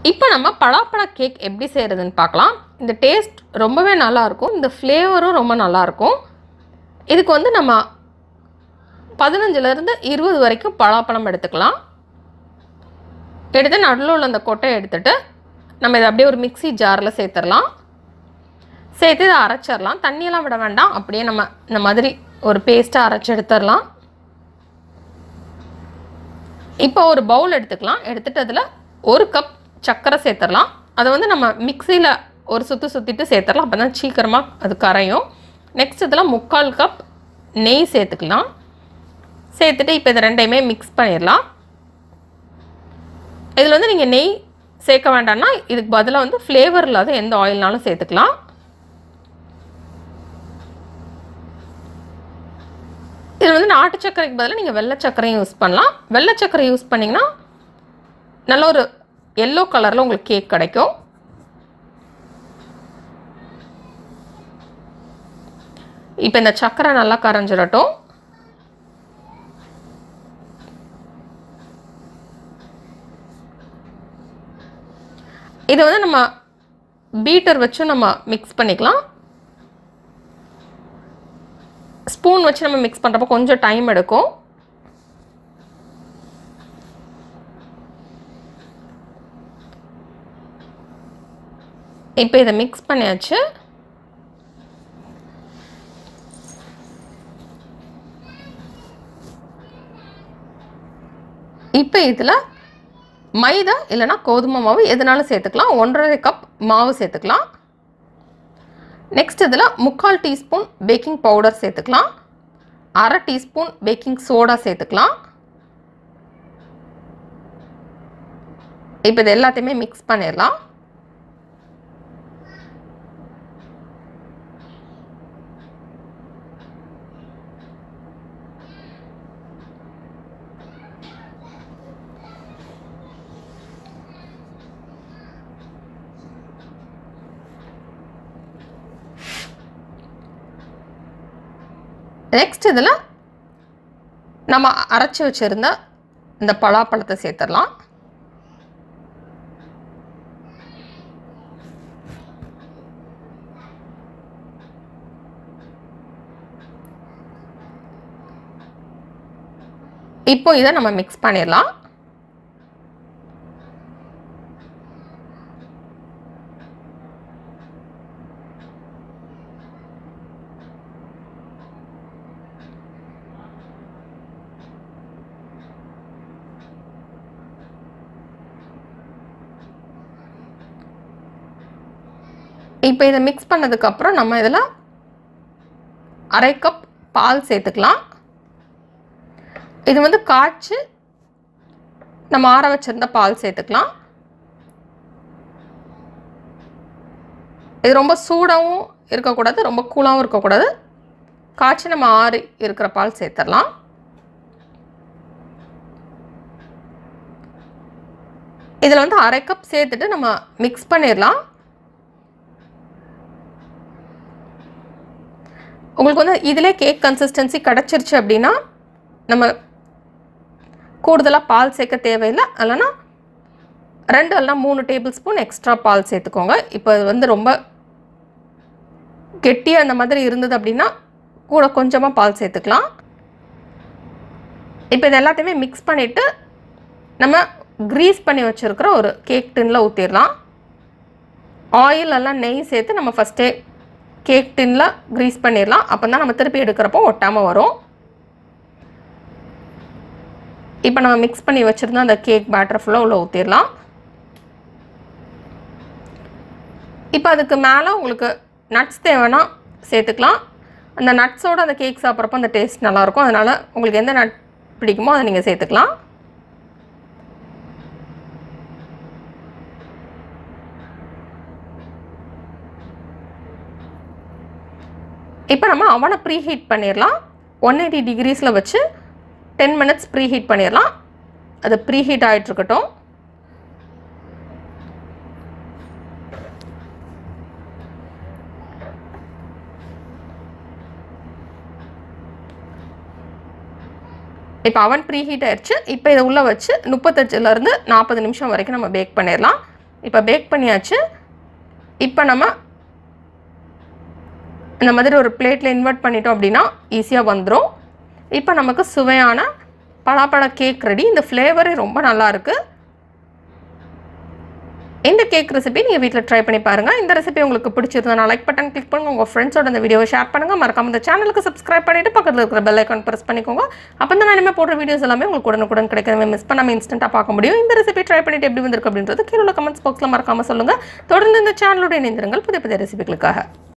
இப்போ நம்ம பலாப்பழ கேக் எப்படி செய்கிறதுன்னு பார்க்கலாம். இந்த டேஸ்ட் ரொம்பவே நல்லாயிருக்கும், இந்த ஃப்ளேவரும் ரொம்ப நல்லாயிருக்கும். இதுக்கு வந்து நம்ம 15லேருந்து 20 வரைக்கும் பலாப்பழம் எடுத்துக்கலாம். எடுத்து நடுவில் உள்ள அந்த கொட்டையை எடுத்துகிட்டு நம்ம இதை அப்படியே ஒரு மிக்ஸி ஜாரில் சேர்த்துடலாம். சேர்த்து இதை அரைச்சிடலாம். தண்ணியெல்லாம் விட வேண்டாம், அப்படியே நம்ம இந்த மாதிரி ஒரு பேஸ்ட்டாக அரைச்சி எடுத்துடலாம். இப்போ ஒரு பவுல் எடுத்துக்கலாம். எடுத்துகிட்டு அதில் 1 கப் சர்க்கரை சேர்த்துடலாம். அதை வந்து நம்ம மிக்ஸியில் ஒரு சுற்றிட்டு சேர்த்துடலாம், அப்போ தான் சீக்கிரமாக அது கரையும். நெக்ஸ்ட் இதில் 3/4 கப் நெய் சேர்த்துக்கலாம். சேர்த்துட்டு இப்போ இது ரெண்டையுமே மிக்ஸ் பண்ணிடலாம். இதில் வந்து நீங்கள் நெய் சேர்க்க வேண்டாம்னா இதுக்கு பதிலாக வந்து ஃப்ளேவர் இல்லாத எந்த ஆயில்னாலும் சேர்த்துக்கலாம். இதில் வந்து நாட்டு சர்க்கரைக்கு பதிலாக நீங்கள் வெள்ளை சர்க்கரையும் யூஸ் பண்ணலாம். வெள்ளை சர்க்கரை யூஸ் பண்ணிங்கன்னா நல்ல ஒரு எல்லோ கலரில் உங்களுக்கு கேக் கிடைக்கும். இப்போ இந்த சர்க்கரை நல்லா கரைஞ்சிடட்டும். இதை வந்து நம்ம பீட்டர் வச்சு நம்ம மிக்ஸ் பண்ணிக்கலாம். ஸ்பூன் வச்சு நம்ம மிக்ஸ் பண்ணுறப்போ கொஞ்சம் டைம் எடுக்கும். இப்போ இதை மிக்ஸ் பண்ணியாச்சு. இப்போ இதில் மைதா இல்லைனா கோதுமை மாவு எதுனாலும் சேர்த்துக்கலாம். 1.5 கப் மாவு சேர்த்துக்கலாம். நெக்ஸ்ட் இதில் 3/4 டீஸ்பூன் பேக்கிங் பவுடர் சேர்த்துக்கலாம். 1/2 டீஸ்பூன் பேக்கிங் சோடா சேர்த்துக்கலாம். இப்போ இது எல்லாத்தையுமே மிக்ஸ் பண்ணிடலாம். நெக்ஸ்ட் இதில் நம்ம அரைச்சி வச்சுருந்த இந்த பலாப்பழத்தை சேர்த்துடலாம். இப்போ இதை நம்ம மிக்ஸ் பண்ணிடலாம். இப்போ இதை மிக்ஸ் பண்ணதுக்கப்புறம் நம்ம இதில் 1/2 கப் பால் சேர்த்துக்கலாம். இது வந்து காய்ச்சி நம்ம ஆற வச்சிருந்த பால் சேர்த்துக்கலாம். இது ரொம்ப சூடாகவும் இருக்கக்கூடாது, ரொம்ப கூலாகவும் இருக்கக்கூடாது. காய்ச்சி நம்ம ஆறி இருக்கிற பால் சேர்த்துடலாம். இதில் வந்து 1/2 கப் சேர்த்துட்டு நம்ம மிக்ஸ் பண்ணிடலாம். உங்களுக்கு வந்து இதிலே கேக் கன்சிஸ்டன்சி கிடச்சிருச்சு அப்படின்னா நம்ம கூடுதலாக பால் சேர்க்க தேவையில்லை. இல்லைனா 2 இல்லைனா 3 டேபிள் ஸ்பூன் எக்ஸ்ட்ரா பால் சேர்த்துக்கோங்க. இப்போ இது வந்து ரொம்ப கெட்டியாக அந்த மாதிரி இருந்தது அப்படின்னா கூட கொஞ்சமாக பால் சேர்த்துக்கலாம். இப்போ இது எல்லாத்தையுமே மிக்ஸ் பண்ணிவிட்டு நம்ம க்ரீஸ் பண்ணி வச்சுருக்கிற ஒரு கேக் டின்னில் ஊற்றிடலாம். ஆயில் எல்லாம் நெய் சேர்த்து நம்ம ஃபஸ்ட்டே கேக் டின்னில் க்ரீஸ் பண்ணிடலாம். அப்போ தான் நம்ம திருப்பி எடுக்கிறப்போ ஒட்டாமல் வரும். இப்போ நம்ம மிக்ஸ் பண்ணி வச்சுருந்தோம் அந்த கேக் பேட்டர் ஃபுல்லாக உள்ள ஊற்றிடலாம். இப்போ அதுக்கு மேலே உங்களுக்கு நட்ஸ் தேவைன்னா சேர்த்துக்கலாம். அந்த நட்ஸோடு அந்த கேக் சாப்பிட்றப்போ அந்த டேஸ்ட் நல்லாயிருக்கும். அதனால் உங்களுக்கு எந்த நட் பிடிக்குமோ அதை நீங்கள் சேர்த்துக்கலாம். இப்போ நம்ம அவனை ப்ரீ ஹீட் பண்ணிடலாம். 180 டிகிரிஸில் வச்சு 10 மினிட்ஸ் ப்ரீ ஹீட் பண்ணிடலாம். அது ப்ரீ ஹீட் ஆகிட்டுருக்கட்டும். இப்போ அவன் ப்ரீ ஹீட் ஆயிடுச்சு. இப்போ இதை உள்ளே வச்சு 35லேருந்து 40 நிமிஷம் வரைக்கும் நம்ம பேக் பண்ணிடலாம். இப்போ பேக் பண்ணியாச்சு. இப்போ நம்ம இந்த மாதிரி ஒரு பிளேட்டில் இன்வெர்ட் பண்ணிட்டோம் அப்படின்னா ஈஸியாக வந்துடும். இப்போ நமக்கு சுவையான பலாப்பழ கேக் ரெடி. இந்த ஃப்ளேவரே ரொம்ப நல்லாயிருக்கு. இந்த கேக் ரெசிபி நீங்கள் வீட்டில் ட்ரை பண்ணி பாருங்கள். இந்த ரெசிபி உங்களுக்கு பிடிச்சிருந்தா லைக் பட்டன் கிளிக் பண்ணுங்கள். உங்கள் ஃப்ரெண்ட்ஸோட இந்த வீடியோவை ஷேர் பண்ணுங்கள். மறக்காம இந்த சேனலுக்கு சப்ஸ்கிரைப் பண்ணிவிட்டு பக்கத்தில் இருக்கிற பெல் ஐக்கான் ப்ரெஸ் பண்ணிக்கோங்க. அப்போ தான் நான் போடுற வீடியோஸ் எல்லாமே உங்களுக்கு உடனுக்குடன் கிடைக்கிறவே மிஸ் பண்ணாமல் இன்ஸ்டன்ட்டாக பார்க்க முடியும். இந்த ரெசிபி ட்ரை பண்ணிவிட்டு எப்படி வந்திருக்கு அப்படின்றது கீழே உள்ள கமெண்ட்ஸ் பாக்ஸில் மறக்காமல் சொல்லுங்கள். தொடர்ந்து இந்த சேனலோட இணைந்திருங்கள் புதிய புதிய ரெசிபிகளுக்காக.